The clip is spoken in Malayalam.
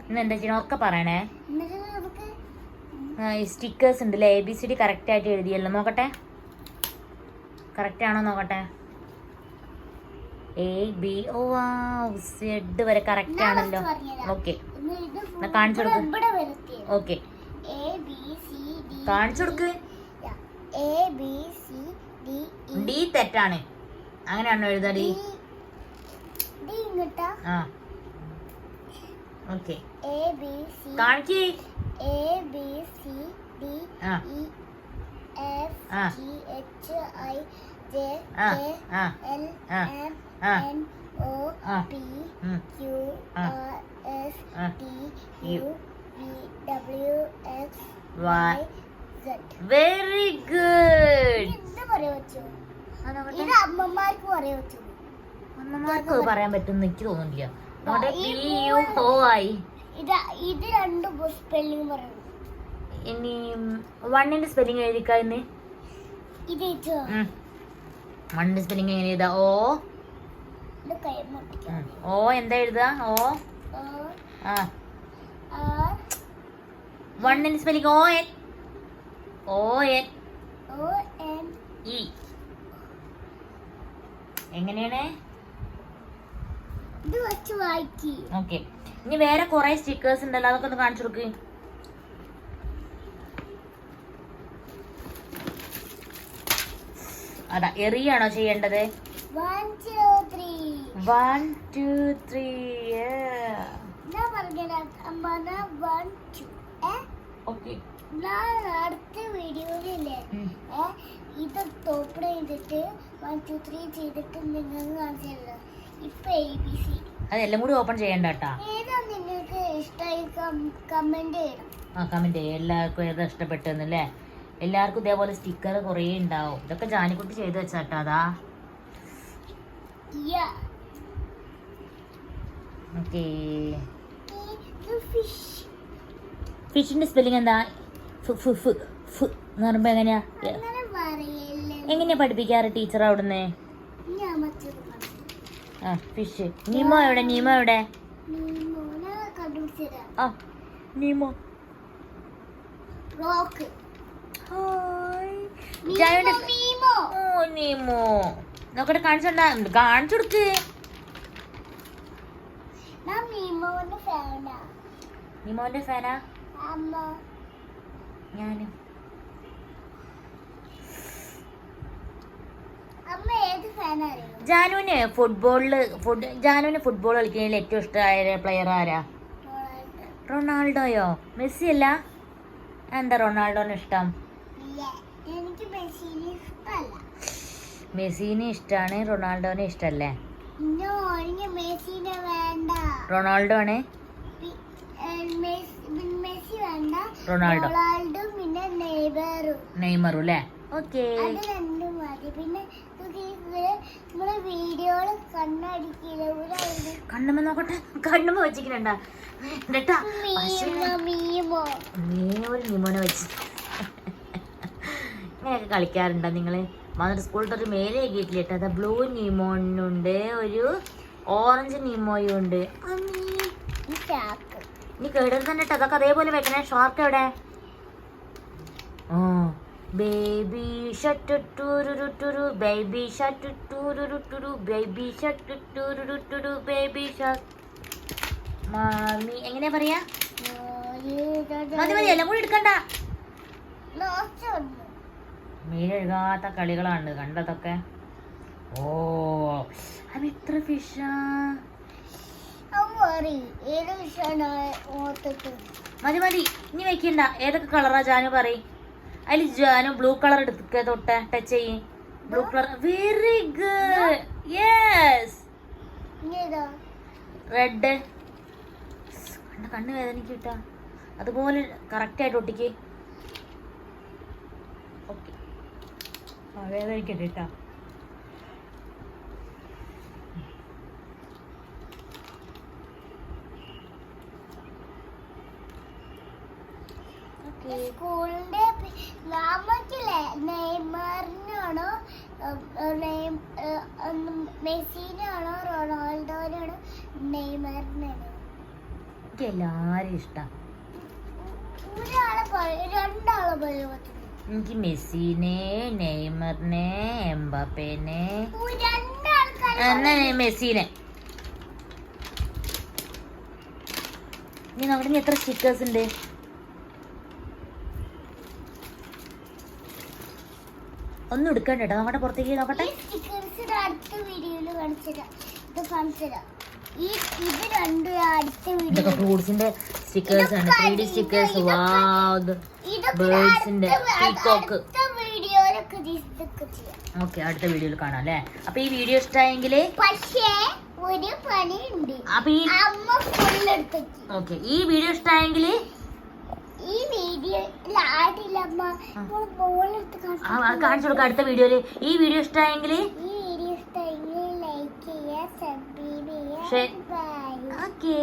ഇന്ന് എന്താ ചെയ്യണം ഒക്കെ പറയണേ. സ്റ്റിക്കേഴ്സ് ഉണ്ടല്ലേ, ABCD കറക്റ്റ് ആയിട്ട് എഴുതിയല്ലോ. നോക്കട്ടെ, കറക്റ്റ് ആണോ നോക്കട്ടെ. ABO Z വരെ കറക്റ്റ് ആണല്ലോ. ഓക്കെ, കാണിച്ചു കൊടുക്ക്. ഓക്കെ, കാണിച്ചു കൊടുക്ക്. D തെറ്റാണ്, അങ്ങനെയാണോ എഴുതാ? D. ആ ഓക്കെ, കാണിക്ക്. ABCD EF GH IJ KLMNO P Q R S T U V W X Y Z. Very good. ഇത് അമ്മമാർക്ക് പറയാൻ പറ്റും. അമ്മമാർക്ക് പറയാൻ പറ്റും എനിക്ക് തോന്നുന്നില്ല. PUOI ഇത് രണ്ടും സ്പെല്ലിംഗ് പറയണം. ഇനി 1ന്റെ സ്പെല്ലിംഗ് എഴുതിക്കാന്ന്. ഇത് 1ന്റെ സ്പെല്ലിംഗ് എങ്ങനെ എഴുതാ? ഓ എന്താ എഴുതാ? ഓ ആ 1ന്റെ സ്പെല്ലിംഗ് ON E. എങ്ങനെയാണ്? ഓക്കെ, ഇനി വേറെ കുറെ സ്റ്റിക്കേഴ്സ് ഉണ്ടല്ലോ, അതൊക്കെ ഒന്ന് കാണിച്ചു കൊടുക്ക്. അതാ എറിയാണോ ചെയ്യേണ്ടത്? 1 2 3 1 2 3. ഓക്കെ, അടുത്ത വീഡിയോയിലേ ഇത് ടോപ്പ് ചെയ്തിട്ട് 1 2 3 ചെയ്തിട്ട് നിങ്ങൾക്ക് കാണിച്ചല്ലോ. ഇപ്പൊ ABC അതെല്ലാം കൂടി ഓപ്പൺ ചെയ്യണ്ട കേട്ടാ. ഏതാ നിങ്ങൾക്ക് ഇഷ്ടമായി കമന്റ് ചെയ്യണം. കമന്റ് ചെയ്യും. എല്ലാവർക്കും ഏതാ ഇഷ്ടപ്പെട്ടെന്നല്ലേ. എല്ലാവർക്കും ഇതേപോലെ സ്റ്റിക്കർ കുറേ ഉണ്ടാവും. ഇതൊക്കെ ജാനിക്കുട്ടി ചെയ്ത് വെച്ചാട്ടാ. അതാ ഓക്കേ. ഫിഷിന്റെ സ്പെല്ലിംഗ് എന്താ? എന്ന് പറയുമ്പോ എങ്ങനെയാ പഠിപ്പിക്കാറ് ടീച്ചർ അവിടുന്ന്? ഫിഷ്. നീമോ എവിടെ? നീമോ എവിടെ? നീമോ നീമോ നോക്കട്ടെ, കാണിച്ചോണ്ടാ. കാണിച്ചു കൊടുക്ക്. നീമോന്റെ ഫാനാ ഞാനും. ജാനുവിന് ഫുട്ബോൾ കളിക്കുന്നതിൽ ഏറ്റവും ഇഷ്ടമായ പ്ലെയർ ആരാ? റൊണാൾഡോയോ? മെസ്സി അല്ല? എന്താ റൊണാൾഡോന് ഇഷ്ടം? മെസ്സിനെ ഇഷ്ടാണ്, റൊണാൾഡോനെ ഇഷ്ടല്ലേ? റൊണാൾഡോ ആണ്. റൊണാൾഡോ, നെയ്മറും അല്ലേ? ഓക്കെ. കണ്ണുമ്മ നോക്കട്ടെ, കണ്ണുമ്മ വെച്ചിട്ടുണ്ടാ നീമോനെ വെച്ച്. ഇങ്ങനെയൊക്കെ കളിക്കാറുണ്ടോ നിങ്ങള്? വന്നിട്ട് സ്കൂളിൽ ഒരു മേലെ ആക്കിയിട്ടില്ല. അത് ബ്ലൂ നീമോനുണ്ട്, ഒരു ഓറഞ്ച് നീമോയും ഉണ്ട്. നീ കേടൽ തന്നെ ഇട്ടോ. അതൊക്കെ അതേപോലെ വെക്കണേ. ഷാർക്ക് എവിടെ? Baby shut ടുരുരുട്ടുരു baby shut ടുരുരുട്ടുരു baby shut ടുരുരുട്ടുരു baby shut. മാമി എങ്ങനെയാ പറയാ? മതി മതി, എല്ലാം കൂടി എടുക്കണ്ട. മീനെഴുകാത്ത കളികളാണ് കണ്ടതൊക്കെ. ഓ അത് എത്ര ഫിഷാ? മതി മതി, ഇനി വെക്കണ്ട. ഏതൊക്കെ കളറാ ജാനു പറയും? അതിൽ ജാനു ബ്ലൂ കളർ എടുക്ക, തൊട്ട് ടച്ച് ചെയ്യ്. Blue colour. Very good. Yes. Red. കണ്ണ് വേദനിക്ക് കിട്ടാ. അതുപോലെ കറക്റ്റ് ആയിട്ട് ഒട്ടിക്ക്. ഓക്കെ, വേദനിക്കട്ടെ കേട്ടാ. സ്കൂളിന്റെ നമുക്കില്ലേ നെയ്മറിനാണോ മെസ്സിനാണോ റൊണാൾഡോനാണോ? നെയ്മറിനാണോ? എനിക്ക് എല്ലാരും ഇഷ്ടം. ഒരാളെ പറയും, രണ്ടാളെ പറയും. എനിക്ക് മെസ്സിനെ, നെയ്മറിനെ, എംബാപ്പേനെ, എന്നാ മെസ്സിനെ. ഇനി നമ്മുടെ എത്ര സ്റ്റിക്കേഴ്സ് ഉണ്ട്? ഒന്നും എടുക്കണ്ട കേട്ടോ, നമ്മുടെ പുറത്തേക്ക് നോക്കട്ടെ. അടുത്ത വീഡിയോയിൽ കാണിച്ചുതരാം. ഇത് കാണിച്ചുതരാം. ഇത് രണ്ടും അടുത്ത വീഡിയോ. ഇതൊക്കെ ഫ്രൂട്ട്സിന്റെ സ്റ്റിക്കേഴ്സ് ആണ്, 3D സ്റ്റിക്കേഴ്സ്. വാവ്, ബേർഡ്സിന്റെ, പീകോക്ക്. ഓക്കെ, അടുത്ത വീഡിയോയിൽ കാണാം അല്ലേ. അപ്പൊ ഈ വീഡിയോ ഇഷ്ടമായെങ്കിൽ പക്ഷേ ഒരു പണിയുണ്ട്. അപ്പൊ ഈ അമ്മ ഫുൾ എടുത്തു. ഓക്കെ, ഈ വീഡിയോ ഇഷ്ടമായെങ്കിൽ ഈ വീഡിയോ ആയിട്ടില്ല അമ്മ, ബോൾ എടുത്ത് കാണിച്ചു കൊടുക്കാം അടുത്ത വീഡിയോയില്. ഈ വീഡിയോ ഇഷ്ടമായെങ്കിൽ ലൈക്ക് ചെയ്യുക, സബ്സ്ക്രൈബ് ചെയ്യുക. ബൈ. ഓക്കേ.